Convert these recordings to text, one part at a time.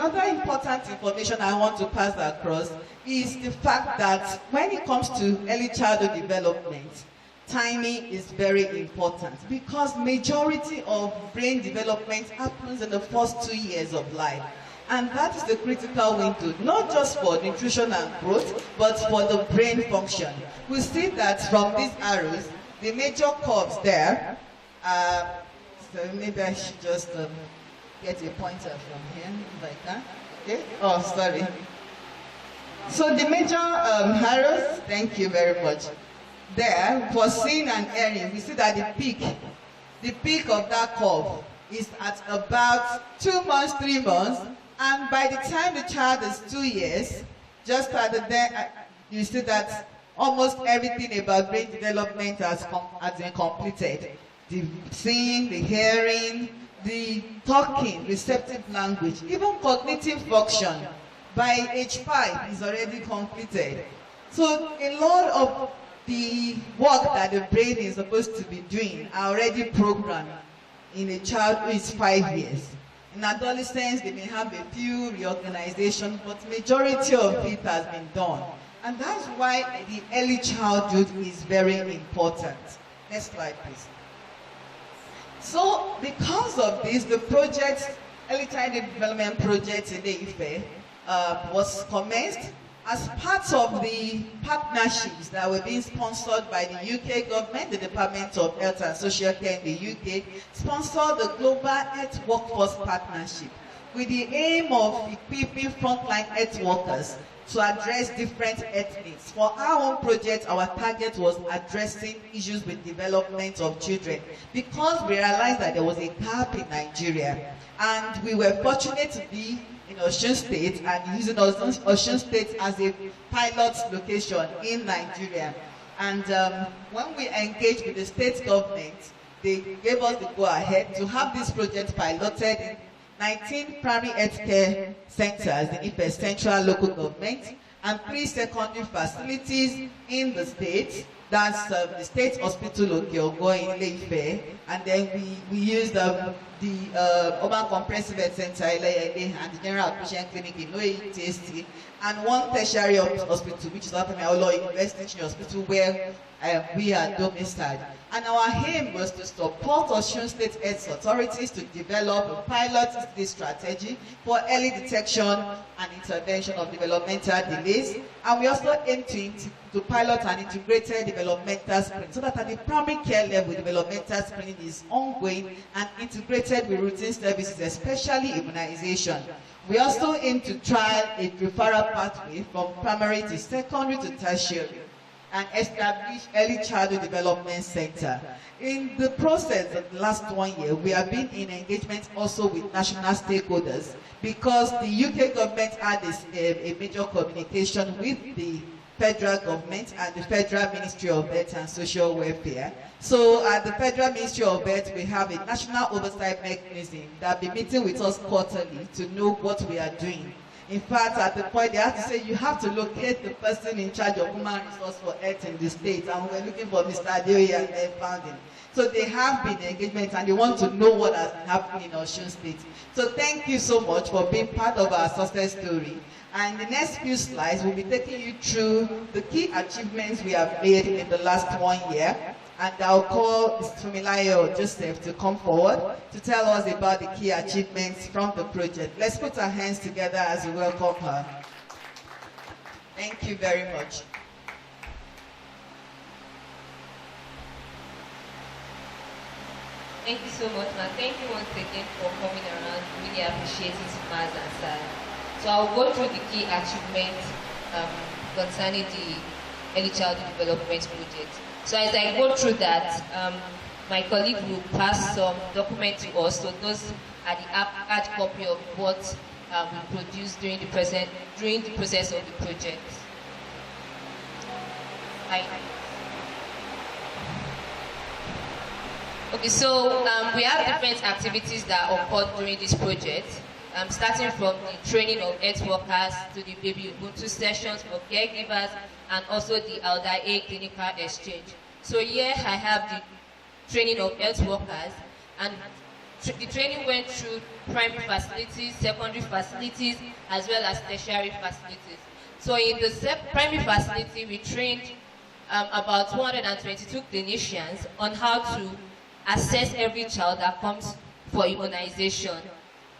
Another important information I want to pass across is the fact that when it comes to early childhood development, timing is very important because majority of brain development happens in the first 2 years of life. And that is the critical window, not just for nutrition and growth, but for the brain function. We see that from these arrows, the major curves there, so maybe I should just get a pointer from here, if I can. Okay? Oh, sorry. So the major arrows, thank you very much. There, for seeing and hearing, we see that the peak of that curve is at about 2 months, 3 months, and by the time the child is 2 years, just at the there, you see that almost everything about brain development has been completed. The seeing, the hearing, the talking, receptive language, even cognitive function by age 5 is already completed. So a lot of the work that the brain is supposed to be doing are already programmed in a child who is 5 years. In adolescence, they may have a few reorganizations, but majority of it has been done. And that's why the early childhood is very important. Next slide, please. So, because of this, the project, Early Childhood Development Project in Ife, was commenced as part of the partnerships that were being sponsored by the UK government. The Department of Health and Social Care in the UK sponsored the Global Health Workforce Partnership with the aim of equipping frontline health workers to address different health needs. For our own project, our target was addressing issues with development of children because we realized that there was a gap in Nigeria, and we were fortunate to be in Osun State and using Osun State as a pilot location in Nigeria. And when we engaged with the state government, they gave us the go-ahead to have this project piloted in 19 primary healthcare centers in Ife Central Local Government and 3 secondary facilities in the state. That's the State Hospital Okeogo in Ile-Ife, and then we used the Urban Comprehensive Health Center Ile-Ile and the General Outpatient Clinic in OATST, and 1 tertiary hospital, which is Afemeolo University Hospital, where we are domiciled. And our aim was to support Osun State Health authorities to develop a pilot strategy for early detection and intervention of developmental delays. And we also aim to pilot an integrated developmental screening so that at the primary care level, developmental screening is ongoing and integrated with routine services, especially immunization. We also aim to trial a referral pathway from primary to secondary to tertiary and establish early childhood development center. In the process of the last 1 year, we have been in engagement also with national stakeholders because the UK government had a major communication with the federal government and the Federal Ministry of Health and Social Welfare. So at the Federal Ministry of Health, we have a national oversight mechanism that will be meeting with us quarterly to know what we are doing. In fact, at the point they have to say, you have to locate the person in charge of human resource for health in the state, and we're looking for Mr. Adeoye and then found him. So they have been in engagement and they want to know what has been happening in Osun State. So thank you so much for being part of our success story. And the next few slides will be taking you through the key achievements we have made in the last 1 year. And I'll call Fumilayo Joseph to come forward to tell us about the key achievements from the project. Let's put our hands together as we welcome her. Thank you very much. Thank you so much, and thank you once again for coming around. Really appreciate it, Maz and Sir. So I'll go through the key achievements concerning the Early Childhood Development Project. So as I go through that, my colleague will pass some documents to us. So those are the hard copy of what we produced during the process of the project. Okay, so we have different activities that occurred during this project. Starting from the training of health workers to the baby Ubuntu sessions for caregivers and also the Alda A clinical exchange. So here I have the training of health workers, and the training went through primary facilities, secondary facilities, as well as tertiary facilities. So in the primary facility, we trained about 222 clinicians on how to assess every child that comes for immunization.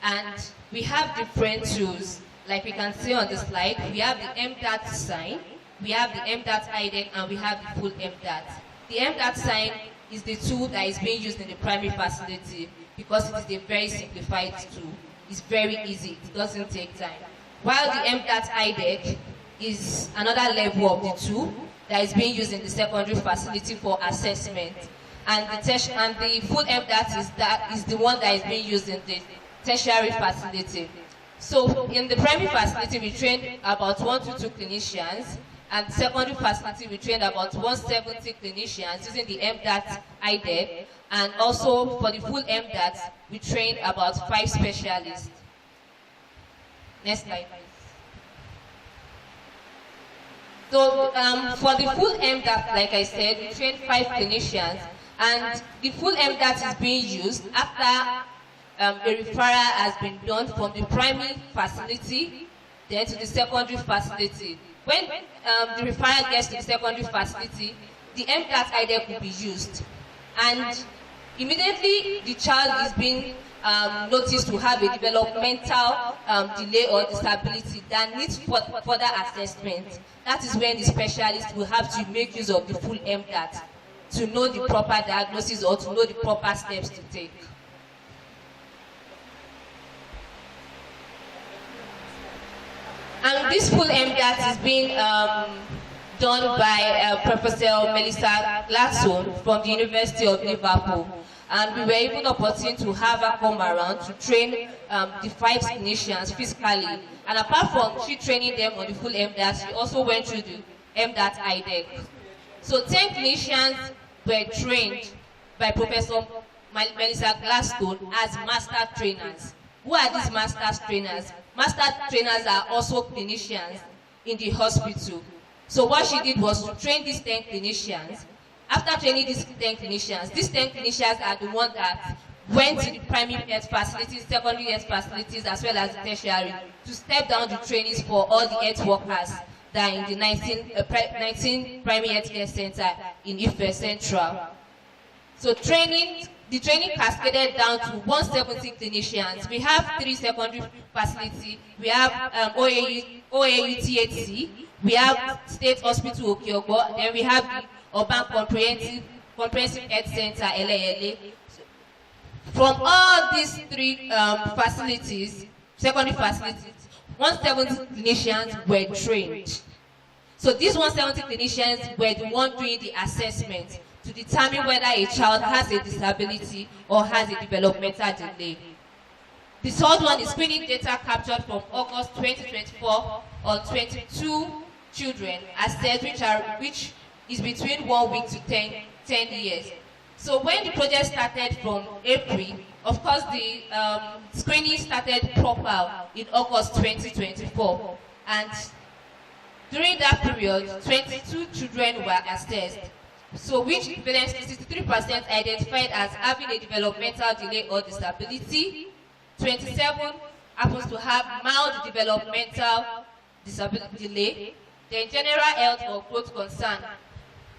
And we have different tools, like we can see on the slide. We have the MDAT sign, we have the MDAT IDEC, and we have the full MDAT. The MDAT sign is the tool that is being used in the primary facility because it is a very simplified tool. It's very easy, it doesn't take time. While the MDAT IDEC is another level of the tool that is being used in the secondary facility for assessment. And the full MDAT is the one that is being used in the tertiary facility. So in the primary facility, we trained about 122 clinicians, and secondary facility, we trained about 170 clinicians using the MDAT IDEC, and also for the full MDAT, we trained about 5 specialists. Next slide, please. So for the full MDAT, like I said, we trained 5 clinicians, and the full MDAT is being used after a referral has been done from the primary facility then to the secondary facility. When the referral gets to the secondary facility, the MDAT IDEC will be used, and immediately the child is being noticed to have a developmental delay or disability that needs further assessment. That is when the specialist will have to make use of the full MDAT to know the proper diagnosis or to know the proper steps to take. And this full MDAT is being done by Professor Melissa Gladstone from the University of Liverpool. And we were even opportunity to have her come around to train the 5 clinicians physically. And apart from she training them on the full MDAT, she also went through the MDAT IDEC. So 10 clinicians were trained by Professor Melissa Gladstone as master trainers. Who are these master trainers? Master trainers are also clinicians in the hospital. So what she did was to train these 10 clinicians. After training these 10 clinicians are the ones that went to the primary health facilities, secondary health facilities, as well as the tertiary, to step down the trainings for all the health workers that are in the 19 primary health care center in Ife Central. So the training cascaded down to 170 clinicians. We have 3 secondary facilities. We have OAU THC, we have State Hospital Okiogo, then we have the Urban Comprehensive Health Center, LALA. From all these 3 facilities, secondary facilities, 170 clinicians were trained. So these 170 clinicians were the ones doing the assessment to determine whether a child has a disability or has a developmental delay. The third one is screening data captured from August 2024 on 22 children assessed, which is between 1 week to 10 years. So when the project started from April, of course the screening started proper in August 2024. And during that period, 22 children were assessed. So which evidence 63% identified as having a developmental delay or disability, 27 happens to have mild developmental disability delay, then general health or growth concern,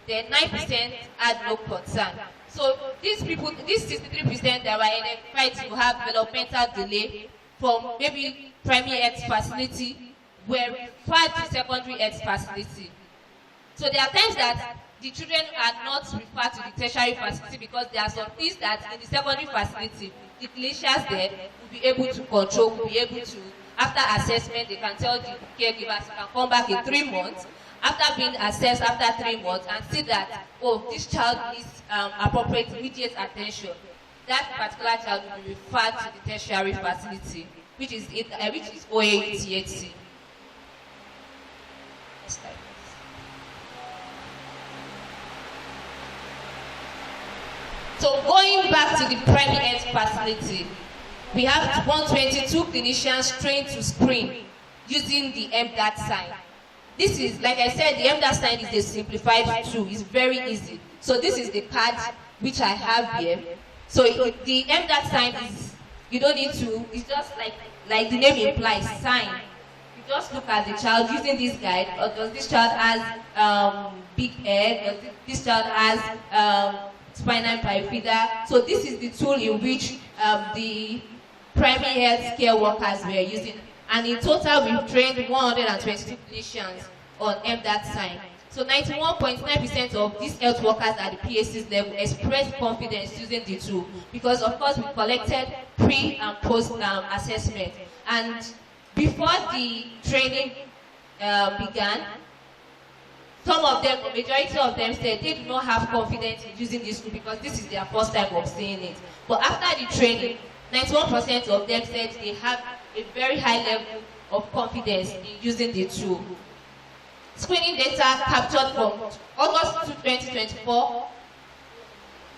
then 9% had no concern. So these 63% that were identified to have developmental delay from maybe primary health facility were referred to secondary health facility. So there are times that the children are not referred to the tertiary facility because there are some things that in the secondary facility, the clinicians there will be able to control, will be able to, after assessment, they can tell the caregivers, you can come back in 3 months, after being assessed after 3 months, and see that, oh, this child needs appropriate immediate attention. That particular child will be referred to the tertiary facility, which is OAU THC. So going back to the primary health facility, we have 122 clinicians trained to screen using the MDAT sign. This is, like I said, the MDAT sign is a simplified tool. It's very easy. So this is the card which I have here. So the MDAT sign is, you don't need to, it's just like the name implies, sign. You just look at the child using this guide, or does this child has big head, does this child has spinal bifida. So this is the tool in which the primary health care workers were using. And in total, we've trained 122 clinicians on MDAT sign. So 91.9% of these health workers at the PACs level expressed confidence using the tool, because of course we collected pre and post assessment. And before the training began, some of them, the majority of them said they do not have confidence in using this tool because this is their first time of seeing it. But after the training, 91% of them said they have a very high level of confidence in using the tool. Screening data captured from August 2024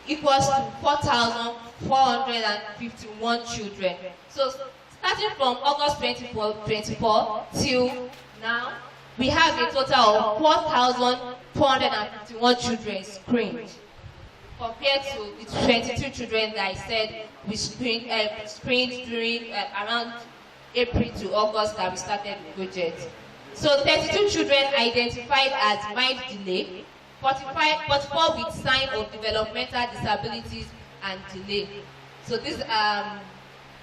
equals to 4,451 children. So starting from August 2024 till now, we have a total of 4,451 children screened, compared to the 22 children that I said we screened during around April to August that we started the project. So 32 children identified as mild delay, 44 with sign of developmental disabilities and delay. So this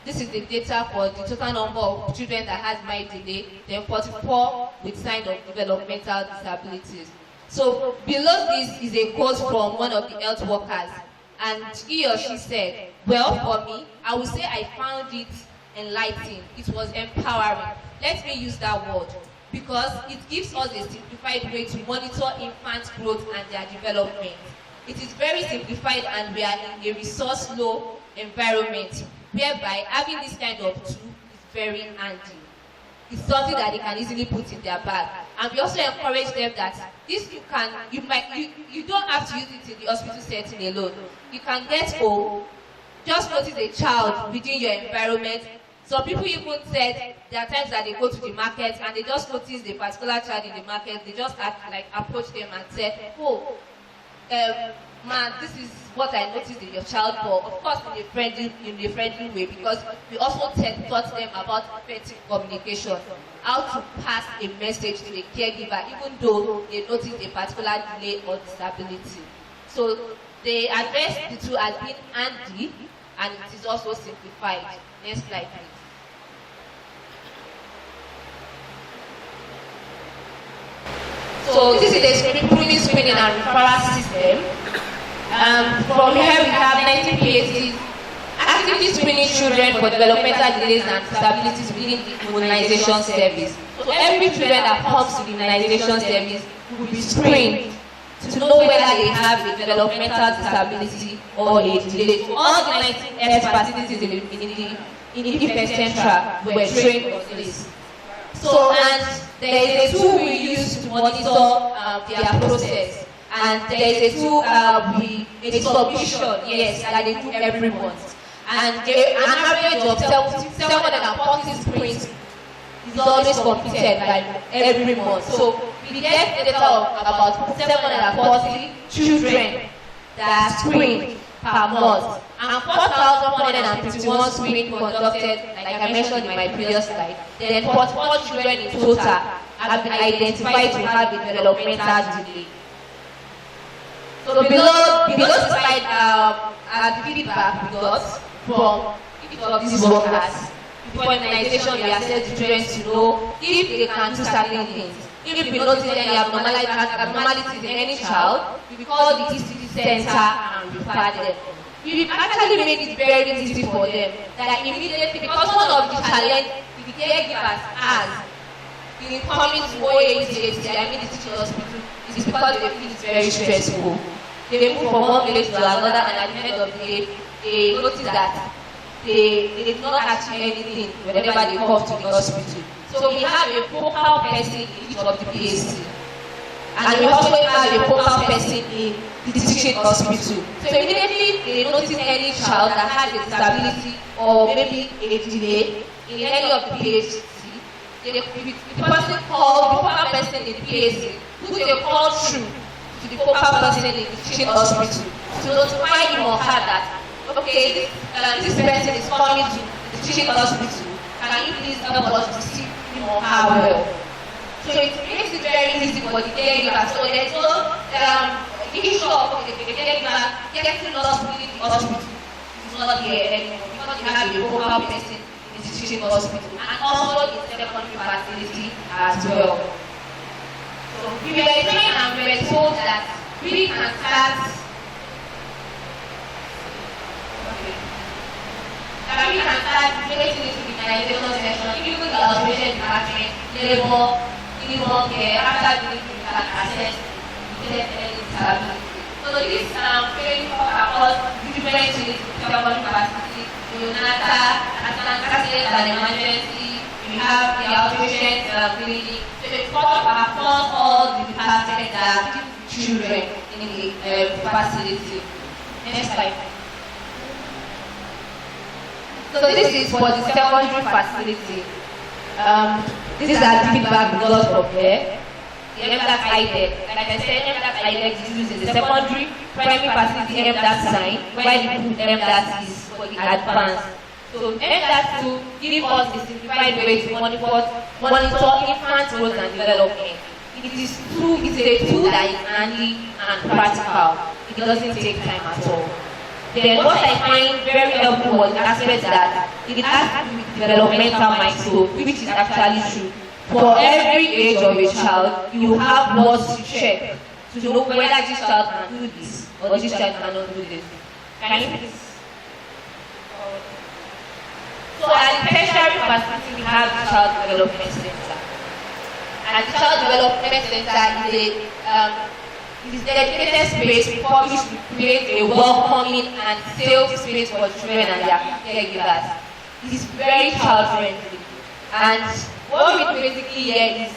is the data for the total number of children that has mild delay, then 44 with sign of developmental disabilities. So below this is a quote from one of the health workers, and he or she said, well, for me, I would say I found it enlightening. It was empowering. Let me use that word, because it gives us a simplified way to monitor infant growth and their development. It is very simplified, and we are in a resource-low environment, whereby having this kind of tool is very handy. It's something that they can easily put in their bag. And we also encourage them that this you don't have to use it in the hospital setting alone. You can get home, just notice a child within your environment. Some people even said there are times that they go to the market and they just notice the particular child in the market. They just approach them and say, oh, man, this is what I noticed in your child. For, of course, in a friendly way, because we also taught them about effective communication, how to pass a message to a caregiver, even though they notice a particular delay or disability. So they address the two as being handy, and it is also simplified. Next slide, please. So this is the screening and referral system. From here we have 19 PACs actively screening children for developmental delays and disabilities within the immunization service. So every children that comes to the immunization service will be screened to know whether they have a developmental disability or a delay. So all the 19 health facilities in the Ife Central were trained on this. So, and there is a tool we use to monitor their process. And there is a tool, a submission, yes, that they do every month. And an average of 740 screens is always completed by every month. So we get data of about 740 children that are screened per month. And 4,151 screening conducted, like I mentioned in my previous slide. Then 44 children in total have been identified to have a developmental delay. So below the slide are the feedback we got from each of these workers. Before immunization, we assess the children to know if they can do certain things. If we notice any abnormalities in any child, we call the ECD center and refer them. We actually made it very easy for them that immediately, because one of the challenges the caregivers has in coming to OATHC, I mean the teaching hospital, is because they feel it's very stressful. They move from one village to another, and at the end of the day, they notice that they did not achieve anything whenever they come to the hospital. So we have a focal person in each of the PAC. And we also have a focal person in the teaching hospital. So immediately they notice any child that has a disability or maybe a delay in any of the PAC, the person called the focal person in the PAC puts a call through to the focal person in the teaching hospital to notify him or her that, okay, this person is coming to the teaching hospital. Can you please help us to see him or her well? So it makes it very easy for the caregiver. So there's no issue of the caregiver getting lost within the hospital. It's not here anymore because you have a local person in the teaching hospital and also the secondary facility as well. So we were trained and we were told that we can start relating to the immunization session, even the outpatient department, labor, newborn care, after delivery, we can assess the disability. So this training across different units, secondary facility, neonatal, antinatal and emergency, we have the outpatient clinic. So it across all the departments that treat children in the facility. Next slide. So this is for the secondary facility. These are the feedback results from there. The MDAT IDEC. Like I said, MDAT IDEC is used in the secondary, primary facility MDAT sign, while the MDAT is for the advanced. So MDAT 2 gives us a simplified way to monitor infant growth and development. It is a tool that is handy and practical. It doesn't take time at all. Then what I find very helpful was the aspect that it has developmental milestone, which is actually true. For every age of a child, you have what to check to know whether this child can do this or this child cannot do this. Can you please? So at the tertiary facility, we have the Child Development Center. And the Child Development Center is a dedicated space for which we create a welcoming and safe space for children and their caregivers. It is very child-friendly. And what we basically hear is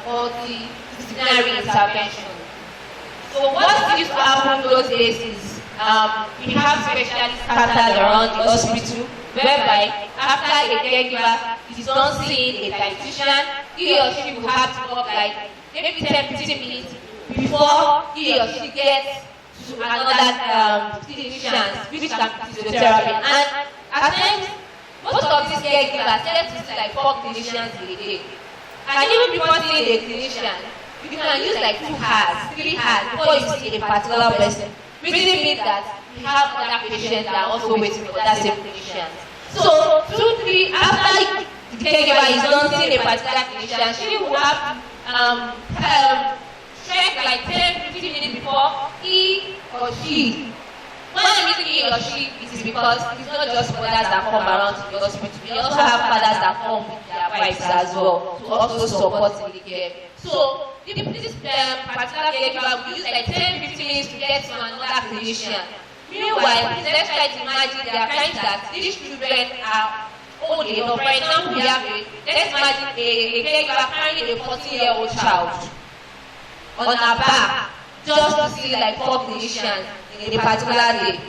multidisciplinary intervention. So what used to happen those days is we have specialists scattered around the hospital, whereby after a caregiver is done seeing a dietitian, he or she will have to work like maybe 10-15 minutes before he or she gets to another clinician, which can be physiotherapy. And at times, most of these caregivers tend to see like 4 clinicians in a day. And even before seeing a clinician, you can use like 2 hours, 3 hours before you see a particular person. Which means that we have other patients that are also waiting for that same clinician. So, 2-3 after the caregiver is done seeing a particular clinician, she will have check like 10-15 minutes before he or she. When I'm using he or she, it is because it's not just mothers that come around to the hospital. We also have fathers that come with their wives as well to also support in the care. So this particular caregiver will use like 10-15 minutes to get to another clinician. Meanwhile, let's try to imagine there are times that these children are old enough. For example, let's imagine a caregiver carrying a 14-year-old child on her back just to see like 4 clinicians in a particular day.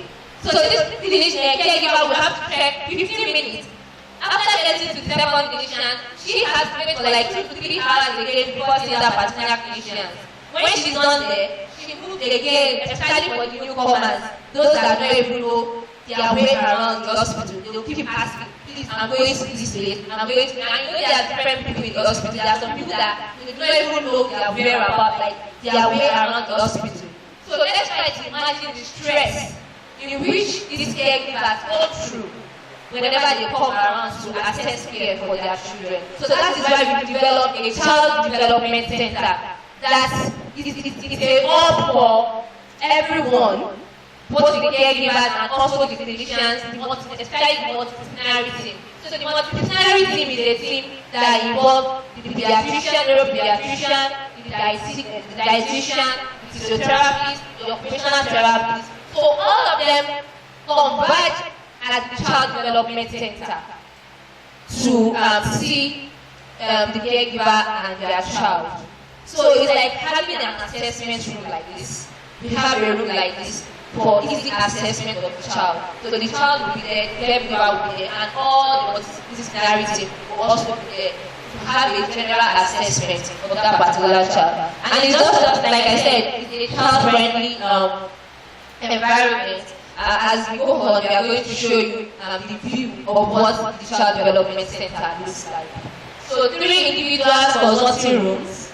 So this caregiver will have to check 15 minutes. After getting to the second clinician, she has to wait for like 2-3 hours again before seeing that particular clinician. When she's done there, she moves again, especially for the newcomers, those that don't even know their way around the hospital. They'll keep asking, please, I'm going to this place, I'm going to, and you know there are different people in the hospital. There are some people that don't even know their whereabouts, like their way around the hospital. So let's try to imagine the stress in which these caregivers go through whenever they come around to assess care for their children. So that is why we developed a child development center that is a hub for everyone, both the caregivers and also the clinicians, especially the multidisciplinary team. So the multidisciplinary team is a team that involves the pediatrician, neuropediatrician, the dietitian, the physiotherapist, the occupational therapist. So all of them converge at the Child Development Center to see the caregiver and their child. So it's like having an assessment room like this. We have a room like this for easy assessment of the child. So the child will be there, the caregiver will be there, and all the multidisciplinary team will also be there to have a general assessment of that particular child. And it's not just, like I said, it's a child-friendly environment. As we go on, we are going to show you the view of what the Child Development Center looks like. So 3 individuals consulting rooms.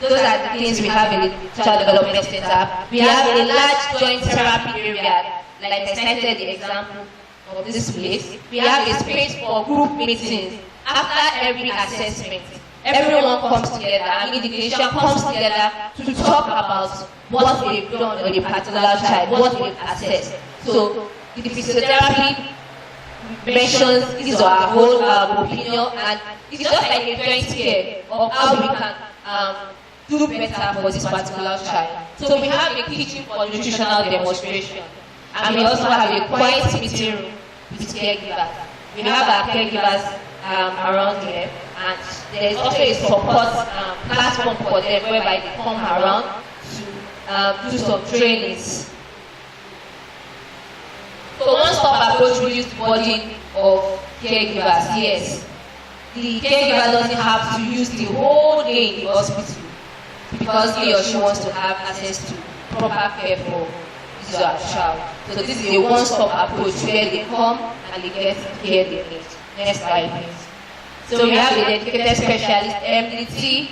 Those are the things we have in the Child Development Center. We have a large joint therapy area, like I cited the example of this place. We have a space for group meetings. After every assessment, everyone comes together, I mean the clinician comes together to talk about what they've done on a particular child, what they've assessed. So the physiotherapy mentions his or her whole opinion, and it's just like a joint care of how we can do better for this particular child. So we have a kitchen for nutritional demonstration, and we also have a quiet meeting room with caregivers. We have our caregivers around here, and there is also a support platform for them whereby they come around to do some trainings. So one-stop approach reduces the burden of caregivers. Yes, the caregiver doesn't have to use the whole day in the hospital because he or she wants to have access to proper care for his or her child. So this is a one-stop approach where they come and they get the care they need. Next slide, please. So we have a dedicated specialist, MDT.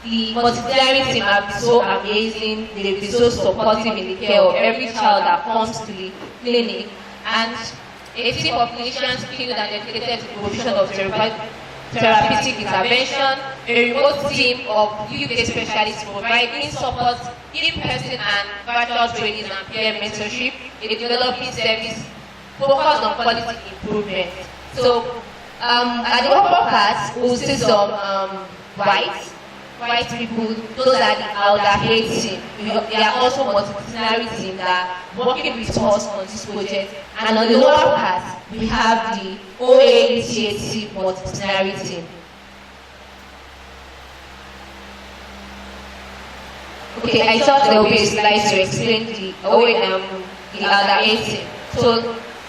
The multidisciplinary team have been so amazing. They've been so supportive in the care of every child that comes to the clinic. And a team of clinicians skilled and dedicated to the provision of therapeutic intervention. A remote team of UK specialists providing support, in-person and virtual training and peer mentorship. A developing service focused on quality improvement. So at the upper part, we'll see some white people. Those are the elder aid team. They are also multidisciplinary team that are working with us on this project. And on the lower part, we have the OATAC multidisciplinary team. Okay, I thought there would be a slide to explain the elder aid team. So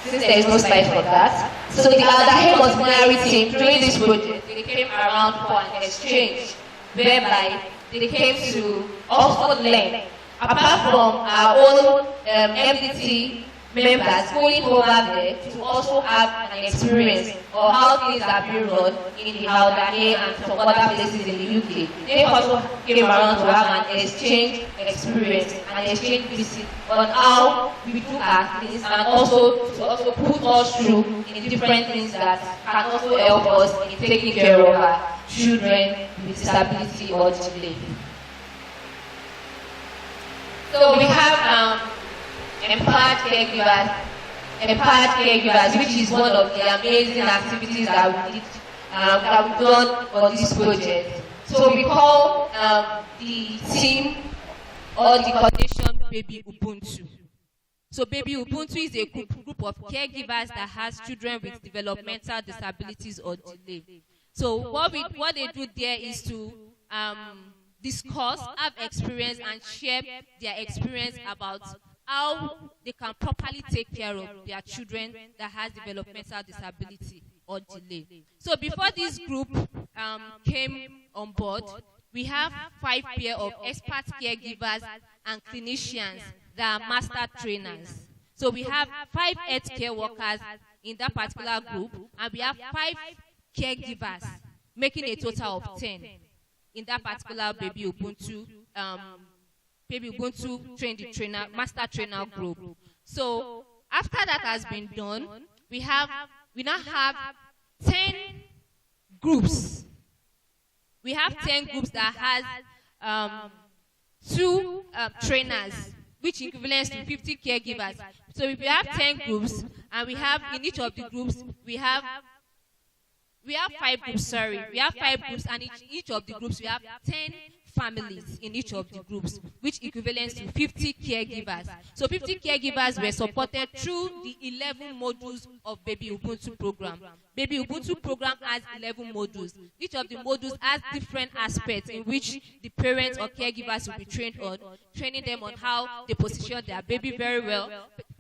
since there is no slide for that, so the elder multidisciplinary team during this project, they came around for an exchange whereby they came to also learn. Apart from our own MDT members going over there to also have an experience of how things are being run in the Haldane and some other places in the UK. They also came around to have an exchange experience, an exchange visit on how we do our things, and also to put us through in different things that can also help us in taking care of our children with disability or delay. So we have empowered caregivers, which is one of the amazing activities that we did, that we've done on this project. So we call the team or the coordination Baby Ubuntu. So Baby Ubuntu is a group of caregivers that has children with developmental disabilities or delay. So what they do there is to discuss, have experience, and share their experience about how they can properly take care of their children that has developmental disability or delay. So before this group came on board, we have 5 pair of expert caregivers and clinicians that are master trainers. So we have 5 healthcare workers in that particular group, and we have 5 caregivers, making a total of 10 in that particular Baby Ubuntu trainer, master trainer group. So after that has been done, we now have 10 groups. We have 10 groups that has 2 trainers, which equivalents to 50 caregivers. So if we have 10 groups, and we have in each of the groups, we have 5 groups, We have 5 groups, and each of the groups, we have 10 families in each of the groups, which equivalents to 50 caregivers. So 50 caregivers were supported through the 11 modules of Baby Ubuntu program. Baby Ubuntu program has 11 modules. Each of the modules has different aspects in which the parents or caregivers will be trained on, training them on how they position their baby very well,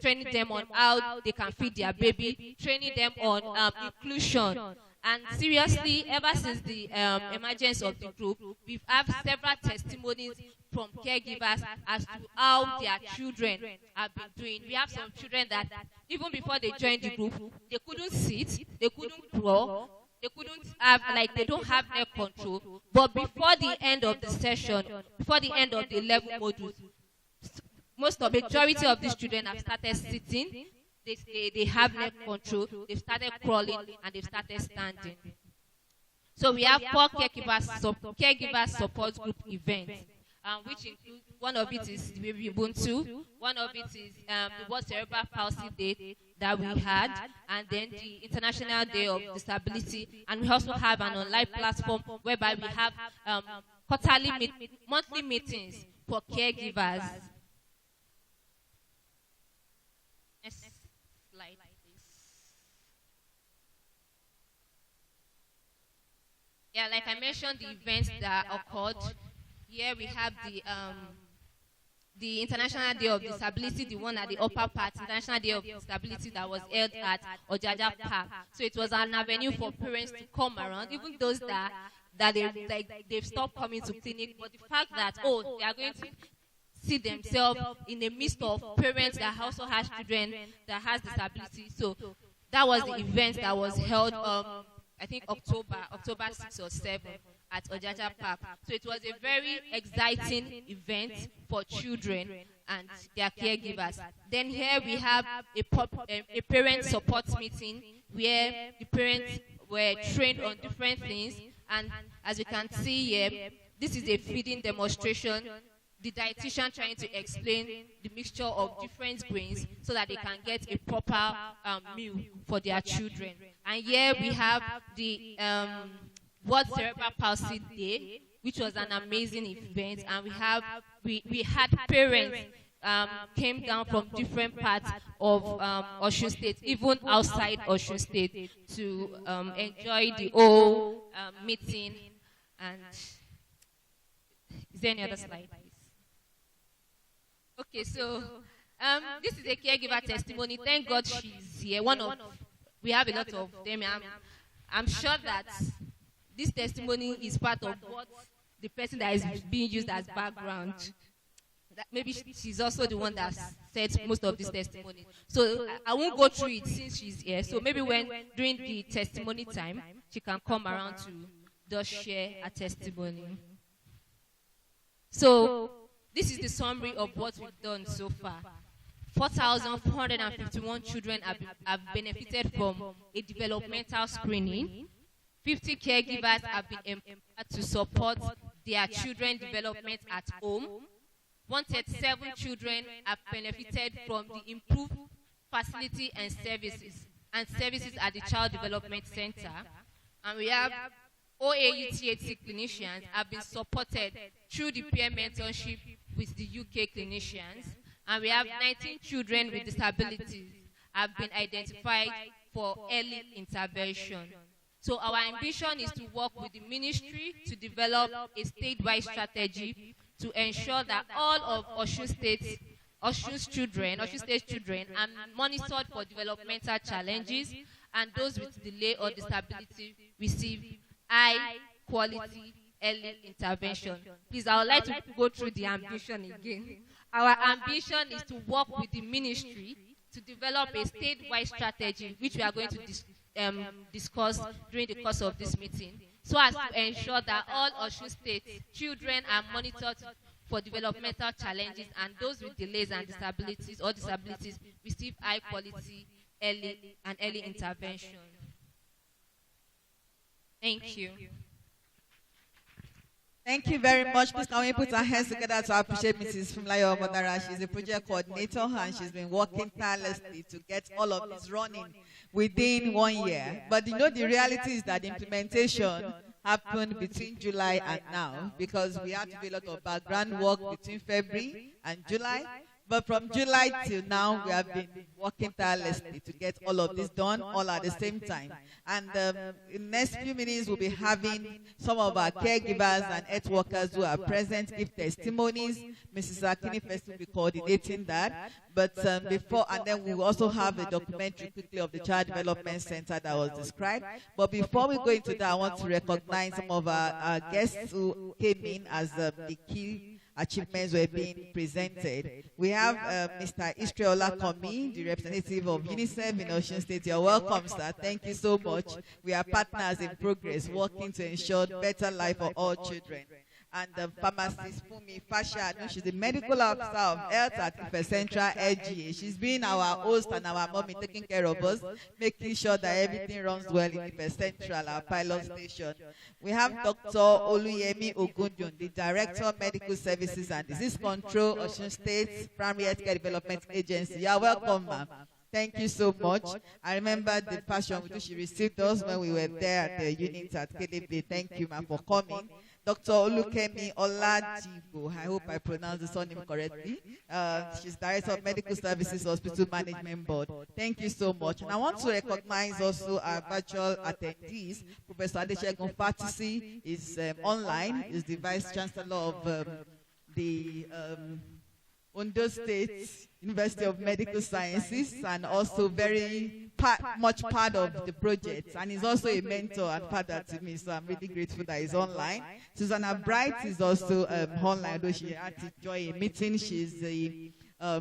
training them on how they can feed their baby, training them on inclusion. And seriously, ever since the emergence of the group, we've had several testimonies from caregivers as to how their children have been doing. We have some children that even before they joined the group, they couldn't sit, they couldn't crawl, they couldn't have, like, they don't have air control. But before the end of the session, before the end of the level modules, majority of these children have started sitting, they have neck control, they've started crawling, and they've started standing. So we have 4 caregivers support group events, which include, one of it is the Baby Ubuntu, one of it is the World Cerebral Palsy Day that we had, and then the International Day of Disability, and we also have an online platform whereby we have monthly meetings for caregivers. Next slide, please. Yeah, like I mentioned, the events that occurred. Here we have the International Day of Disability, the one at the upper part, International Day of Disability, that was held at Ojaja Park. So it was an avenue for parents to come around, even those that they've stopped coming to clinic, but the fact that, they are going to see themselves in the midst of parents that also has children that has disability. So that was the event that was held, I think October 6 or 7 at Ojaja Park. So it was a very exciting event for children and their caregivers. Then here we have a parent support meeting where the parents were trained on different things. And as you can see here, this is a feeding demonstration. The dietitian trying to explain the mixture of different grains so that they can get a proper meal for their children. And here we have the World Cerebral Palsy Day, which was an amazing event. And we had parents came down from different parts of Osun State, even outside Osun State, to enjoy the whole meeting. And is there any other slide? Okay, so this is a caregiver testimony. Thank God she's here. We have a lot of them. I'm sure that this testimony is part of what the person that is being used as background. That maybe she's also the one that said most of this testimony. So I won't go through it since she's here. So maybe during the testimony time, she can come around to just share a testimony. So this is the summary of what we've done so far. 4,451 children have benefited from a developmental screening. 50 caregivers have been empowered to support their children's development at home. 137 children have benefited from the improved facility and services at the Child Development Center. And we have OAUTHC clinicians have been supported through the peer mentorship with the UK clinicians. And we have 19 children with disabilities have been identified for early intervention. So our ambition is to work with the ministry to develop a statewide strategy to ensure that all of Osun State's children are monitored for developmental challenges, and those with delay or disability receive high quality early intervention. Please, I would like to go through the ambition again. Our ambition is to work with the ministry to develop a statewide strategy, which we are going to discuss during the course of this meeting, so as to ensure that all Osun State children are monitored for developmental challenges, and those with delays and disabilities receive high quality early intervention. Thank you. Thank you very much. Please, can we put our hands together to appreciate Mrs. Fumlayo Modara? She's a project coordinator, and she's been working tirelessly to get all of this running within 1 year. But you know, the reality is that the implementation happened between July and now, because we had to do a lot of background work between February and July. But from July till now, we have been working tirelessly to get all of this done all at the same time. And in the next few minutes, we'll be having some of our caregivers and health workers who are present give testimonies. Mrs. Akini first will be coordinating that. But before, and then we'll also have a documentary quickly of the Child Development Center that was described. But before we go into that, I want to recognize some of our guests who came in as the key achievements were being presented. We have Mr. Istriola Komi, the representative of UNICEF in Osun State. You're welcome, sir. Thank you so much. We are partners in progress, working to ensure better life for all children. And the pharmacist Fumi Fasha, she's the medical officer of Health at Ife Central LGA. She's been our host and our mommy, taking care of us, making sure that everything runs well in Ife Central, our pilot station. We have Dr. Oluyemi Ogundun, the Director of Medical Services and Disease Control, Osun State Primary Healthcare Development Agency. You are welcome, ma'am. Thank you so much. I remember the passion with which she received us when we were there at the unit at KDB. Thank you, ma'am, for coming. Dr. Olukemi Oladipo, I hope I pronounced the surname correctly. She's Director of Medical Services Hospital Management Board. Thank you so much. And I want to recognize also our virtual attendees. Professor Adesegun Fatisi is online, is the Vice Chancellor of the Ondo State University of Medical Sciences, and also very much part of the project, and he's also a mentor and father to me, so I'm really grateful that he's online. Susanna Bright is also online, though she had to join a meeting. She's the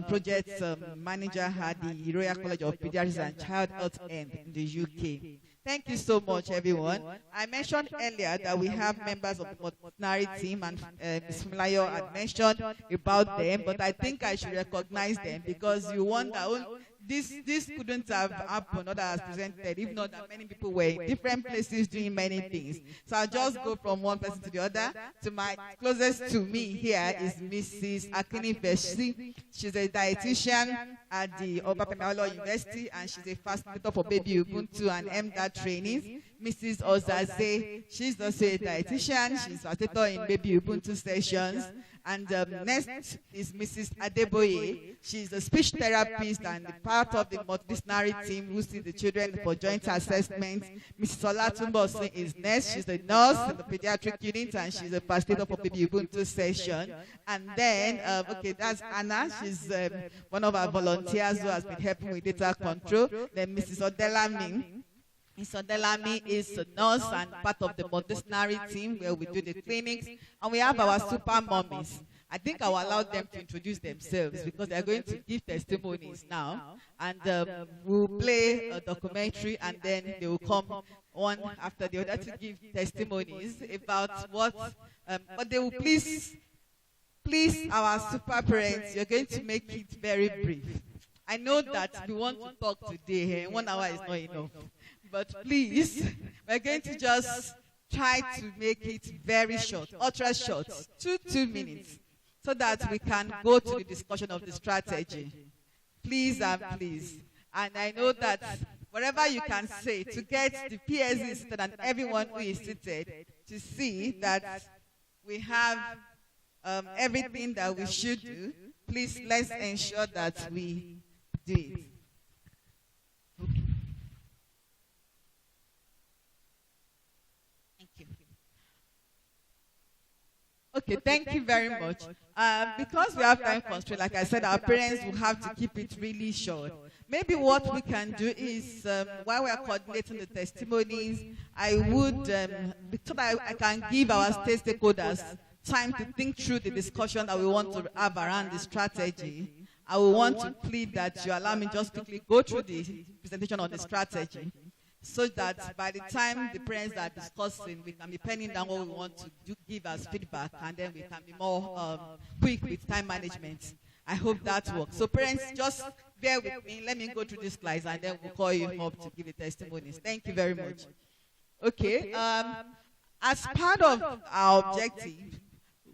project manager at the Royal College of Pediatrics and Child Health End in the UK. Thank you so much, everyone. I mentioned earlier that we have members of the multidisciplinary team, and Ms. Fulayo had mentioned about them, but I think I should recognize them because you wonder, this couldn't have happened or that has presented if not that many people were in different places doing many things. So I'll just go from one person to the other. To my closest to me here is Mrs. Akini Beshi. She's a dietitian at the Obafemiawolowo University, and she's a facilitator for Baby Ubuntu and MDAT trainings. Mrs. Ozaze, she's also a dietitian. She's a facilitator in Baby Ubuntu sessions. And next is Mrs. Adeboye. She's a speech therapist and part of the multidisciplinary team who see the children for joint assessment. Mrs. Olatunbosin is next. She's a nurse in the pediatric unit, and she's a facilitator for Baby Ubuntu session. And then, okay, that's Anna. She's one of our volunteers who has been helping with data control. Then Mrs. Odelami. Ms. Odelami is a nurse and part of the multidisciplinary team where we do the clinics. And we have our super mommies. I think I'll allow them to introduce themselves because they're going to give testimonies now. And we'll play a documentary, and then they will come one after the other to give testimonies about what, but they will please our super parents, you're going to make it very brief. I know that we want to talk today, 1 hour is not enough. But please, we're going to just try to make it very short, ultra short, 2 minutes, so that we can go to the discussion of the strategy. Please and please. And I know that whatever you can say to get the PSs seated and everyone who is seated to see that we have everything that we should do, please let's ensure that we do it. Okay, thank you very much. Because we have time constraint, like I said, our parents will have to keep it really short. Maybe what we can do is, while we are coordinating the testimonies, I would, so that I can give our stakeholders time to think through the discussion that we want to have around the strategy. I will want to plead that you allow me just quickly go through the presentation on the strategy, so that by the time the parents are discussing, we can be penning down what we want to give as feedback, and then we can be more quick with time management. I hope that works. So parents, just bear with me. Let me go through these slides, and then we'll call you up to give the testimonies. Thank you very much. Okay. As part of our objective,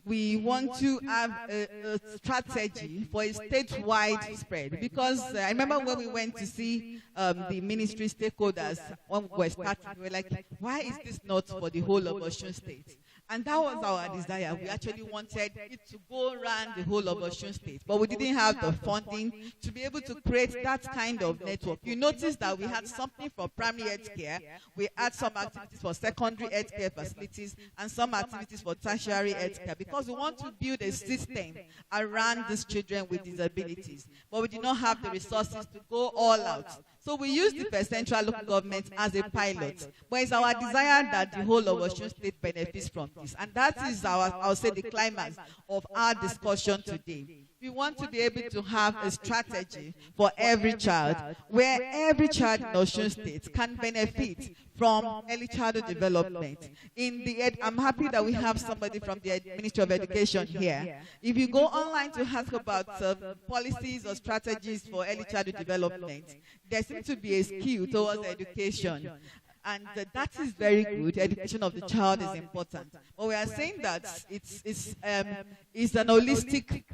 we want to have a strategy for a statewide spread, because I remember when we went to see the ministry stakeholders when we were starting, we were like, why is this not for the whole of Osun State? And that was our desire. We actually wanted it to go around the whole of Osun State, but we didn't have the funding to be able to create that kind of network. You notice that we had something for primary health care, we had some activities for secondary health care facilities, and some activities for tertiary health care, because we want to build a system around these children with disabilities. But we did not have the resources to go all out. So we use the first central local government as a pilot. But it's our desire that the whole of Osun State benefits from this. And that is I'll say, the climax of our discussion today. We want to be able to have a strategy for every child, where every child in Osun State can benefit from early childhood development. I'm happy that we have somebody from the Ministry of Education here. If you go online to ask about policies or strategies for early childhood development, there seems to be a skew towards education. And that is very good. Education of the child is important. But we are saying that it's an holistic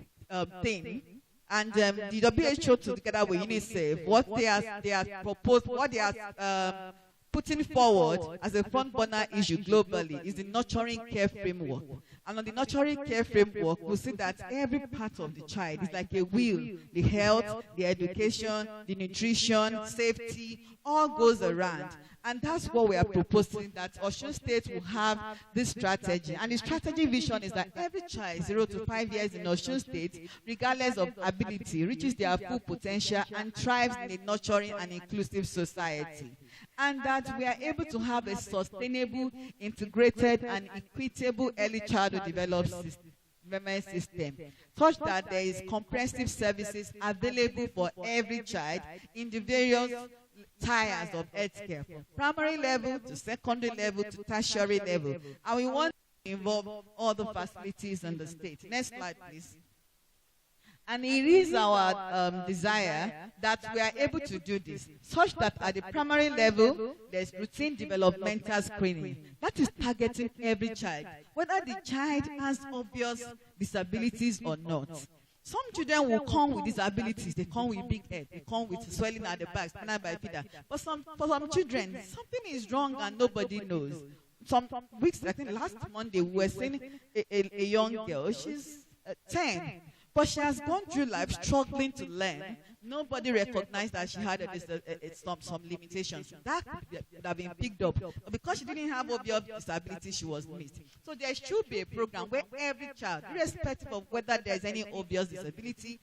thing. And the WHO, together with UNICEF, what they are proposed, what they are putting forward as a front burner issue globally is the nurturing care framework. And on the nurturing care framework, we see that every part of the child is like a wheel. The health, the education, the nutrition, safety, all goes around. And that's what we are proposing, that Osun State will have this strategy. And the strategy vision is that every child 0 to 5 years in Osun State, regardless of ability, reaches their full potential and thrives in a nurturing and inclusive society. And that we are able to have a sustainable, integrated, and equitable early childhood development system, such that there is comprehensive services available for every child in the various tiers of healthcare, from primary level to secondary level to tertiary level. And we want to involve all the facilities in the state. Next slide, please. And it is our desire that we are able to do this, such that at the primary level, there's routine developmental screening. That is targeting every child, whether the child has obvious disabilities or not. Some children will come with disabilities. They come with big head. They come with swelling at the back, spinal bifida. But for some children, something is wrong and nobody knows. Some weeks, I think last Monday, we were seeing a young girl. She's 10. But she has gone through life struggling to learn. Nobody recognized that she had some limitations. That would have been picked up. But because she didn't have obvious disability, she was missed. So there should be a program where every child, irrespective of whether there's any obvious disability,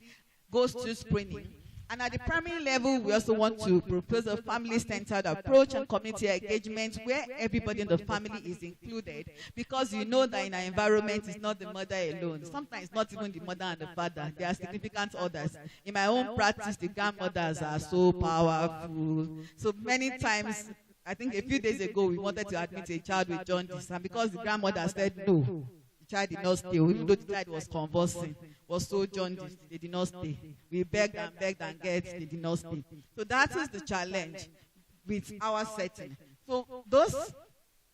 goes through screening. And at the primary level, we also want to propose a family-centered approach and community engagement where everybody in the family is included. Because you know that in our environment, it's not the mother alone. Sometimes not even the mother and the father. There are significant others. In my own practice, the grandmothers are so powerful. So many times, I think a few days ago, we wanted to admit a child with jaundice. And because the grandmother said no, the child did not stay. Even though the child was convulsing, was so jaundiced, they did not stay. We begged and get, they did not stay. So that is the challenge with our setting. So those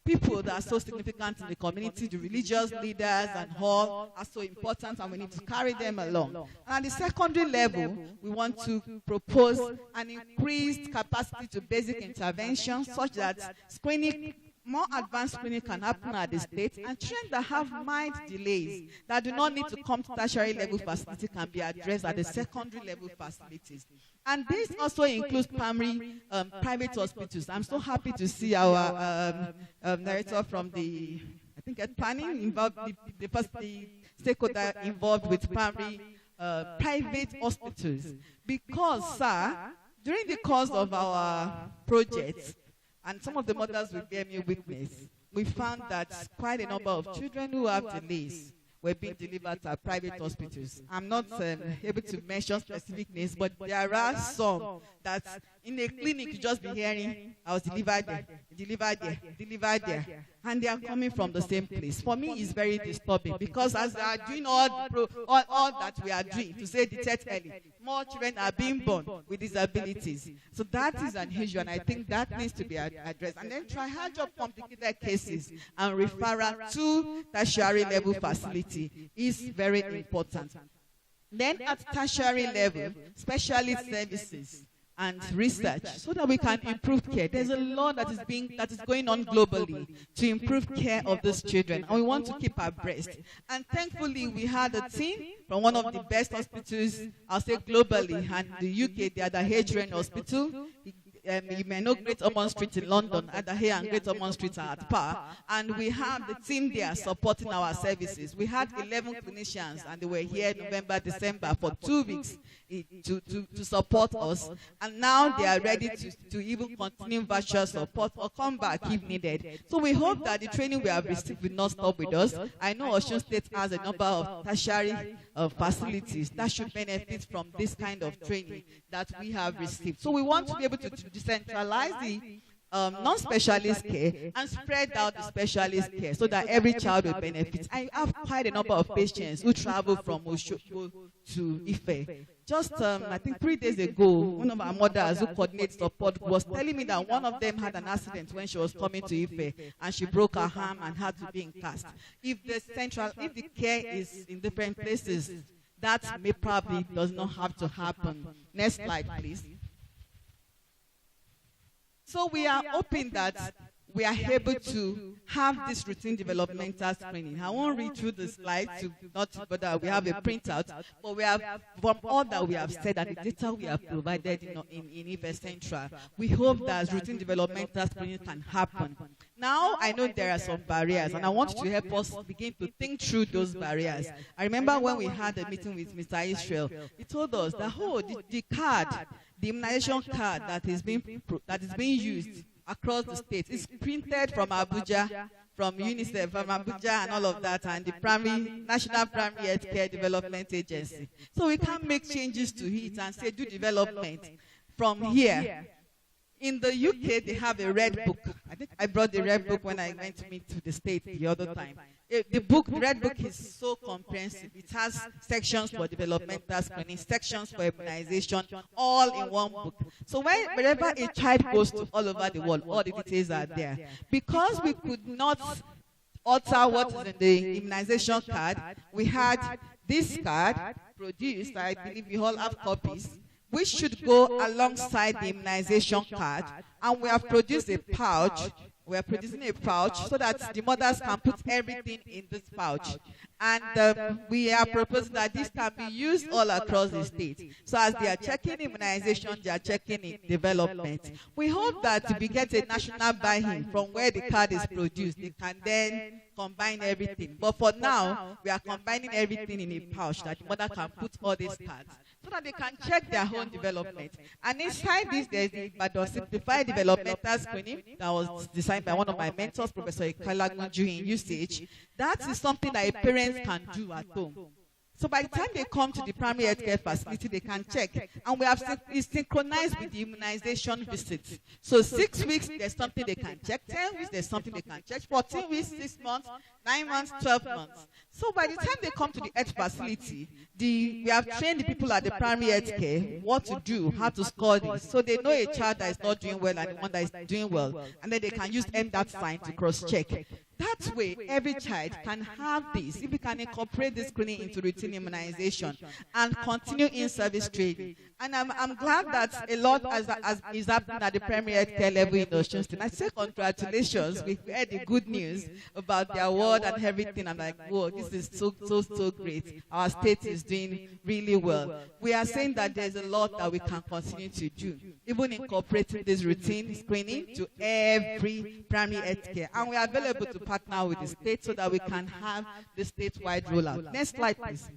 people that are so significant in the community, the religious leaders and all, are so important, and we need to carry them along. And at the secondary level, we want to propose an increased capacity to basic intervention, such that more advanced screening can happen at the state, and children that have mild delays that do not need to come to tertiary level facility can be addressed at the secondary level facilities. And this also includes primary private hospitals. I'm so happy to see our narrator from the, I think, planning involved, the stakeholder involved with primary private hospitals. Because, sir, during the course of our project, and some of the mothers will bear me witness, we found that quite a number of children who have delays were being delivered at private hospitals. I'm not able to mention specific names, but there are some that in a clinic you just be hearing, I was delivered there, delivered there, delivered there. And they are coming from the same place. For me, it's very disturbing, because as we are doing all that we are doing to say detect early, more children are being born with disabilities. So that is an issue, and I think that needs to be addressed. And then triage of complicated cases and referral to tertiary level facility is very important. Then at tertiary level, specialist services and research, so that we can improve care. There's a lot that is going on globally to improve care of these children, and we want to keep abreast. And thankfully, we had a team from one of the best hospitals, I'll say globally, and the UK, they are the Hadrian Hospital. you may know Great Ormond Street in London, either here and Great Ormond Street are at par. And we have the team there supporting our services. We had 11 clinicians, and they were here November, December for 2 weeks to support us. And now they are ready to even continue virtual support or come back if needed. So we hope that the training we have received will not stop with us. I know Osun State has a number of tertiary facilities that should benefit from this kind of training that we have received. So we want to be able to decentralize the non-specialist care and spread out the specialist care so that every child will benefit. I have quite a number of patients who travel from Osogbo to Ife. Just, I think 3 days ago, one of our mothers who coordinates support was telling me that one of them had an accident when she was coming to Ife, and she broke her arm and had to be in cast. If the care is in different places, that may probably does not have to happen. Next slide, please. So we are hoping that we are able to have this routine developmental screening. I won't read through the slides to not bother. We have a printout, but we have, from all that we have said and the data we have provided in Ife Central, we hope that routine developmental screening can happen. Now, I know there are some barriers, and I want you to help us begin to think through those barriers. I remember when we had a meeting with Mr. Israel, he told us that, the card, the immunization card that is being used across the state is printed from Abuja, from UNICEF, from Abuja and all of that, and the National Primary Health Care Development Agency. So we can make changes to it and say, do development from here. In the UK, they have a red book. I think I brought the red book when I went to meet to the state the other time. The red book is so comprehensive. It has sections for developmental screening, sections for immunization, all in one book. So wherever a child goes to all over the world, all the details are there. Because we could not alter what is in the immunization card, we had this card produced. I believe we all have copies, which should go alongside the immunization card. And we have produced a pouch. We are producing a pouch so that the mothers can put everything in this pouch. And we are proposing that this can be used all across the state. So as they are checking immunization, they are checking in development. We hope that we get a national buy-in from where the card is produced. They can then combine everything. But for now, we are combining everything in a pouch that the mother can put all these cards, so that they can check their own development. And inside this, there's the simplified developmental screening that was designed by one of my mentors, Professor Ikala Gunju, in usage. That is something that a parent can do at home. So by the time they come to the primary health care facility, they can check. And we have synchronized with the immunization visits. So 6 weeks, there's something they can check. 10 weeks, there's something they can check. 14 weeks, 6 months, 9 months, 12 months. So by the time they come to the health facility, we have trained the people at the primary health care what to do, how to score this. So they know a child that is not doing well and the one that is doing well. And then they can use that sign to cross-check. That way, every child can have this. If we can incorporate this screening into routine immunization and continue in-service training. And I'm glad that a lot is happening at the primary health care level in Osun State. I say congratulations. We heard the good news about the award and everything. I'm like, whoa, this is so great. Our state is doing really well. We are saying that there's a lot that we can continue to do, even incorporating this routine screening to every primary health care. And we are available to partner with the state so that we can have the statewide rollout. Next slide, please.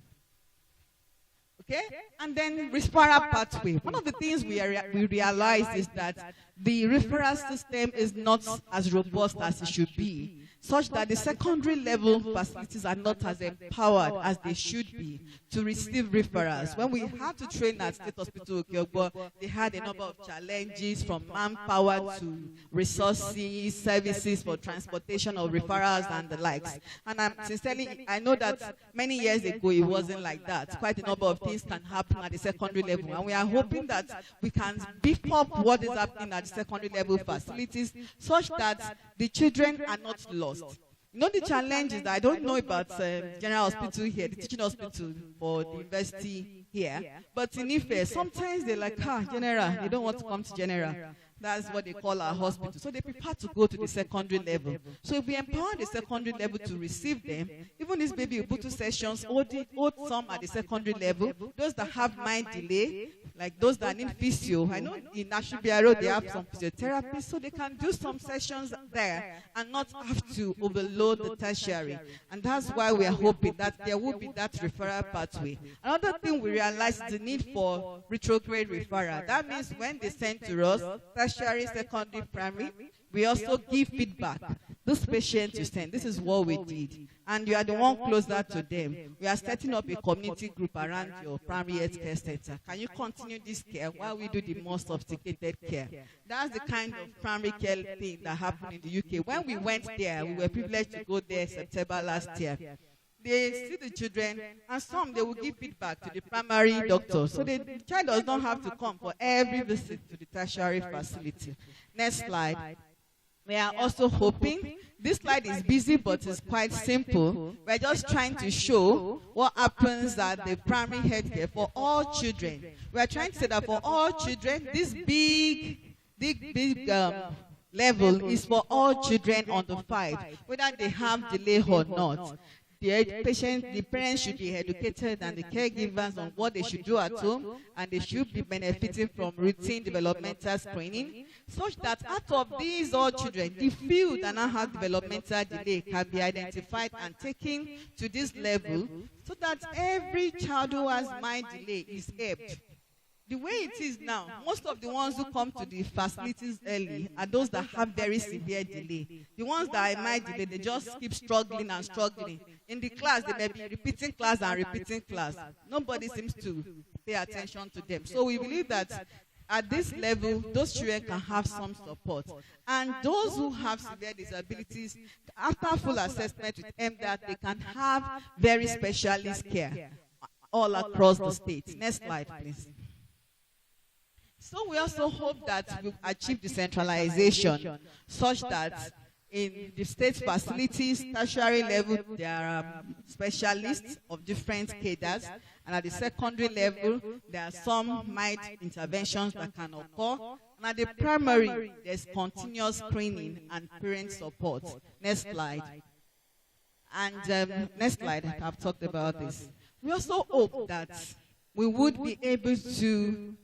Okay? And then referral pathway. One of the things we realize is that the referral system is not as robust as it should be, such that the secondary level facilities are not as empowered as they should be to receive referrals. When we had to train at State Hospital Okeogbo, they had a number of challenges, from manpower to resources, services for transportation of referrals and the likes. And sincerely, I know that many years ago it wasn't like that. Quite a number of things can happen at the secondary level, and we are hoping that we can beef up what is happening at the secondary level facilities such that the children are not lost. You know, the challenge is that I don't know about General Hospital here, the teaching hospital for the university here, but in Ife, sometimes they're like, General, they don't want to come to General. That's what they call our hospital. So they prefer to go to the secondary level. So if we empower the secondary level to receive them, even this baby Ubuntu sessions, hold some at the secondary level. Those that have mind delay, like those that need physio. I know in Ashibiaro they have some physiotherapy, so they can do some sessions there and not have to overload the tertiary. And that's why we are hoping that there will be that referral pathway. Another thing we realize is the need for retrograde referral. That means when they send to us, tertiary, secondary, primary, we also give feedback. This patient you send, this is what we did. And you are the one closer to them. We are setting up a community group around your primary health care center. Can you continue this care while we do the more sophisticated care? That's the kind of primary care thing that happened in the UK. When we went there, we were privileged to go there September last year. They see the children, and some they will give feedback to the primary doctor. So the child does not have to come for every visit to the tertiary facility. Next slide. We are also hoping, this slide is busy but it's quite simple. We're just trying to show what happens at the primary healthcare for all children. We're trying to say that for all children, this big level is for all children under 5, whether they have delay or not. The parents should be educated and the caregivers on what they should do at home, and they should be benefiting from routine developmental screening, such that out of these all children, the few that now have developmental delay can be identified and taken to this level, so that every child who has mind delay is helped. The way it is now, most of the ones who come to the facilities early are those that have very severe delay. The ones that are mild delay, they just keep struggling and struggling. In the class, they may be repeating class and repeating class. Nobody seems to pay attention to them. So we believe that at this level, those children can have some support. And those who have severe disabilities, after full assessment with MDAT, they can have very specialist care all across the state. Next slide, please. So we also hope that we achieve decentralization such that in the state facilities, tertiary level, there are specialists of different cadres, and at the secondary level, there are some mild interventions that can occur, and at the primary, there's continuous screening and parent support. Next slide. And next slide, I've talked about this. We also hope that we would be able to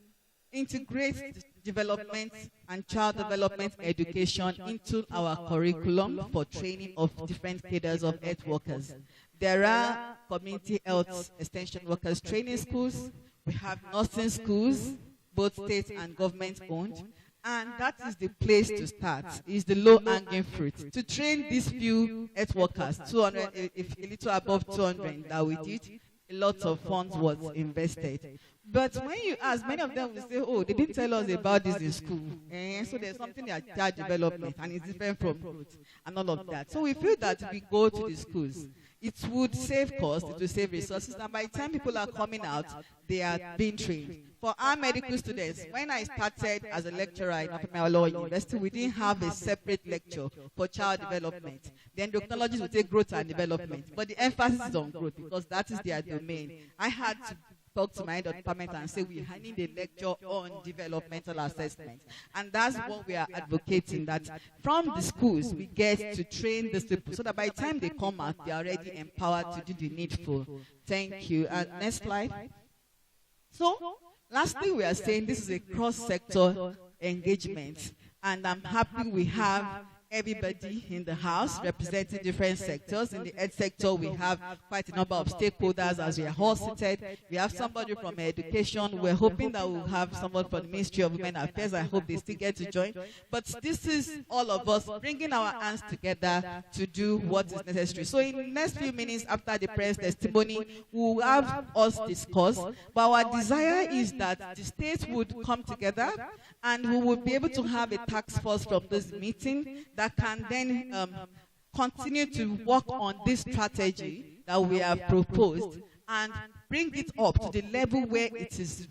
integrate development and child development education into our curriculum for training of different cadres of health workers. There are community health extension workers training schools. We have nursing schools, both state and government owned. And that is the place to start, is the low-hanging fruit. To train these few health workers, 200, if a little above 200 that we did, a lot of funds was invested. But when you ask, many of them will say, oh, they didn't tell us about this in school. So there's something that child development, and it's different from growth, and all of that. So we feel that if we go to the schools, it would save costs, it would save resources, and by the time people are coming out, they are being trained. For our medical students, when I started as a lecturer in Law University, we didn't have a separate lecture for child development. The endocrinologists would take growth and development, but the emphasis is on growth because that is their domain. I had to talk to my department and say we need a lecture on developmental assessment. And that's what we are advocating, that from the schools we get to train these people so that by the time they come out, they are already empowered to do the needful. Thank you. Next slide. So, lastly, we are saying this is a cross-sector engagement, and I'm happy we have everybody in the house representing different sectors. In the health sector, we have quite a number of stakeholders as we are all seated. We have somebody from education. We're hoping that we'll have someone from the Ministry of Women Affairs. I hope they still get to join. But this is all of us bringing our hands together to do what is necessary. So in the next few minutes after the press testimony, we'll have us discuss. But our desire is that the states would come together and we will be able to have a task force from this meeting that can then continue to work on this strategy that we have proposed and bring it up to the level where it is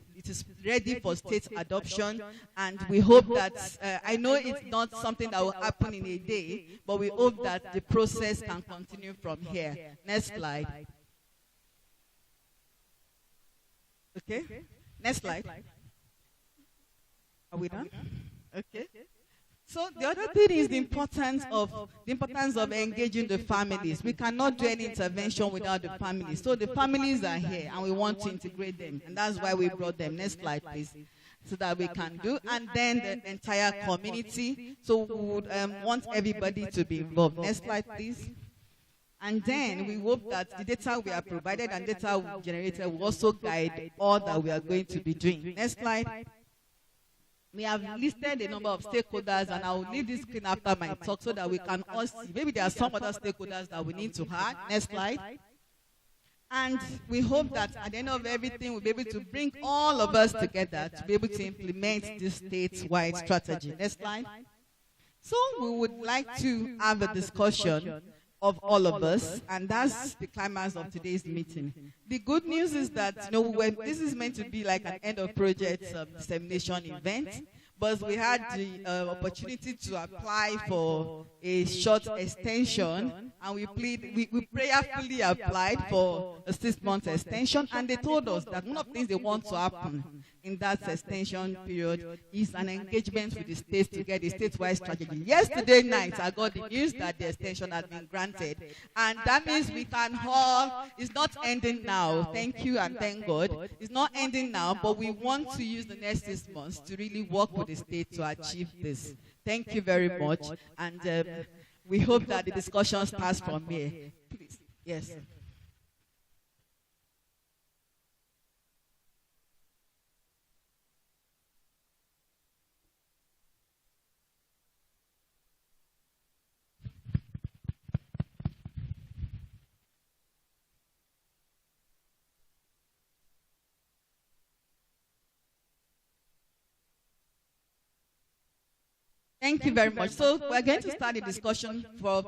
ready for state adoption. And we hope that, I know it's not something that will happen in a day, but we hope that the process can continue from here. Next slide. Okay, next slide. Are we done? Okay. So the other thing is the importance of engaging the families. We cannot do any intervention without the families. So the families are here, and we want to integrate them, and that's why we brought them. Next slide, please, so that we can do. And then the entire community. So we would want everybody to be involved. Next slide, please. And then we hope that the data we are provided and data we generated will also guide all that we are going to be doing. Next slide. We have listed a number of stakeholders, and I will leave this screen after my talk so that we can all see. Maybe there are some other stakeholders that we need to add. Next slide. And we hope that at the end of everything, we'll be able to bring all of us together to be able to implement this statewide strategy. Next slide. So we would like to have a discussion of all of us, and that's the climax of today's meeting. The good news is that this is meant to be like an end of project dissemination event, but we had the opportunity to apply for a short extension, and we prayerfully applied for a 6-month extension, and they told us that one of the things they want to happen in that extension period is an engagement with the states to get a statewide strategy. Yesterday night, I got the news that the extension had been granted, and that means we can all, it's not ending now, thank you and thank God, it's not ending now, but we want to use the next 6 months to really work with the state to achieve this. Thank you very much, and we hope that the discussion starts from here. Please, yes. Thank you very much. So we're going to start the discussion from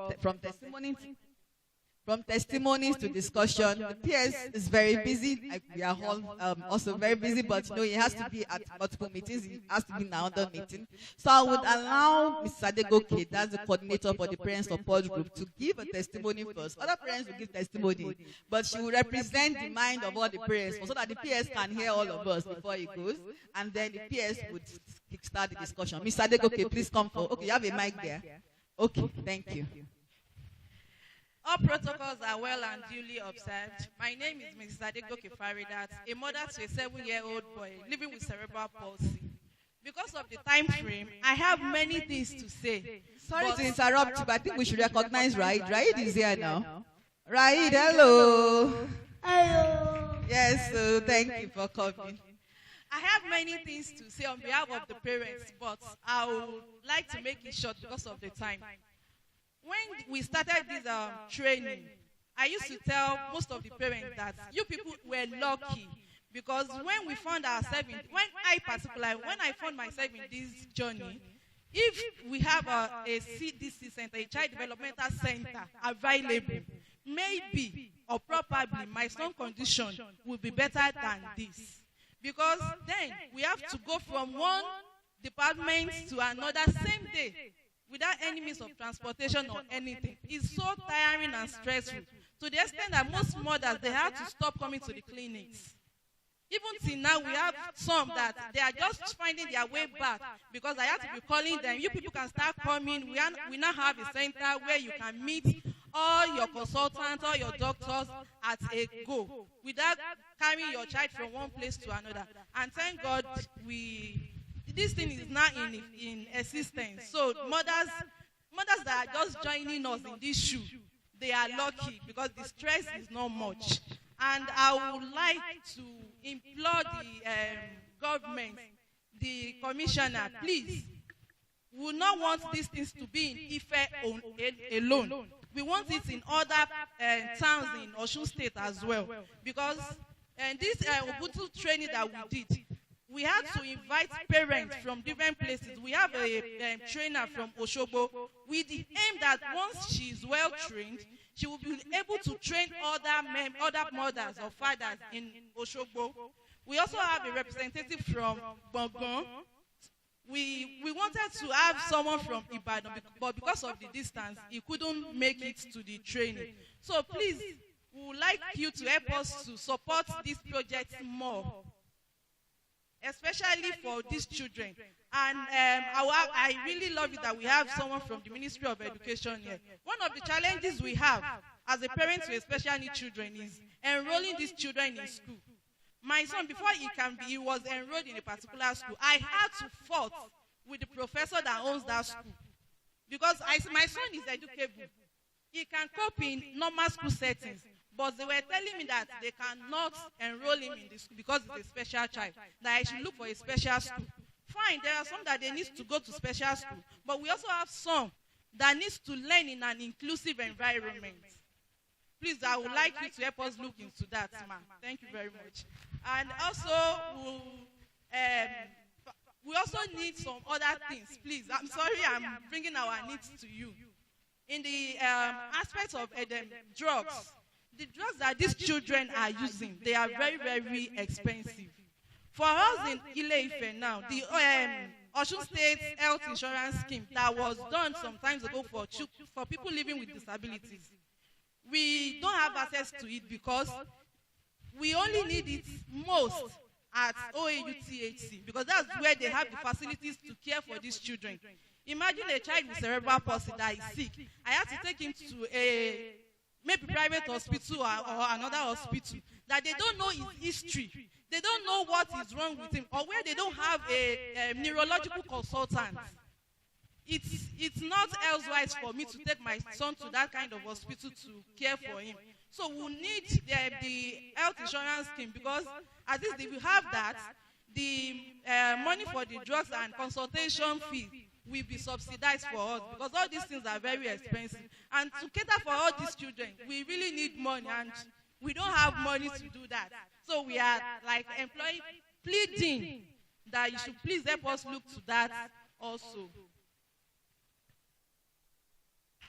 testimonies to discussion. The PS is very busy. We are all also very busy, but he has to be at multiple meetings. He has to be in another meeting. So I would allow Mrs. Adegoke, that's the coordinator for the parent support group, to give a testimony first. Other parents will give testimony, but she will represent the mind of all the parents so that the PS can hear all of us before it goes, and then the PS would start the discussion. Mrs. Adegoke, please come forward. Okay, you have a mic there. Okay, thank you. All protocols are well and duly observed. My name is Mrs. Adegoke Faridat, a mother to a 7-year-old boy living with cerebral palsy. Because of the time frame, I have many things to say. Sorry to interrupt you, but I think we should recognize Raid. Raid is here now. Raid, hello. Hello. Yes, so thank you for coming. I have many things to say on behalf of the parents, but I would like to make it short because of the time. When we started this training, I used to tell most of the parents that you people were lucky, because when we found ourselves when I found myself in this journey, if we have a CDC center, a child developmental center available, maybe or probably my son's condition will be better than this. Because then we have to go from one department to another same day without any means of transportation or anything. It's so tiring and stressful, to the extent that most mothers, they have to stop coming to the clinics. Even till now, we have some that they are just finding their way back, because I have to be calling them. You people can start coming. We now have a center where you can meet all your consultants, all your doctors at a go, without carrying your child from one place to another. And thank God, this thing is now in existence. So mothers that are just joining us in this shoe, they are lucky, because the stress is not much. And I would like to implore the government, the commissioner, please, we will not want these things to be in Ife alone. We want it in other towns in Osun State as well. Because this Ubuntu training that we did, we had to invite parents from different places. We have a trainer from Osogbo, with the aim that once she is well trained, she will be able to train other mothers or fathers in Osogbo. We also have a representative from Bongon. We wanted to have someone from Ibadan, but because of the distance, he couldn't make it to the training. So please, we would like you to help us to support this project more, especially for these children. And I really love it that we have someone from the Ministry of Education here. One of the challenges we have as a parent to special needs children is enrolling these children in school. My son, before he was enrolled in a particular school, I had to fight with the professor that owns that school. Because my son is educable. He can cope in normal school settings. But they were telling me that they cannot enroll him in the school because it's a special child, that I should look for a special school. Fine, there are some that they need to go to special school. But we also have some that needs to learn in an inclusive environment. Please, I would like you to help us look into that, ma'am. Thank you very much. And also, we also need some other things. Please, I'm sorry I'm bringing our needs to you. In the aspect of drugs, the drugs that these children are using, they are very, very expensive. For us in Ile-Ife now, the Osun State Health Insurance Scheme that was done some time ago for people living with disabilities, we don't have access to it because we only need it most at OAU-THC because that's where they have the facilities to care for these children. Imagine a child with cerebral palsy that is sick. I have to take him to a maybe private hospital or another hospital that they don't know his history. They don't know what is wrong with him or where they don't have a neurological consultant. It's not elsewise for me to take my son to that kind of hospital to care for him. So we need the health insurance scheme because at least if we have that, the money for the drugs and consultation fee will be subsidized for us because all these things are very expensive. And to cater for all these children, we really need money and we don't have money to do that. So we are like pleading that you should please help us look to that also.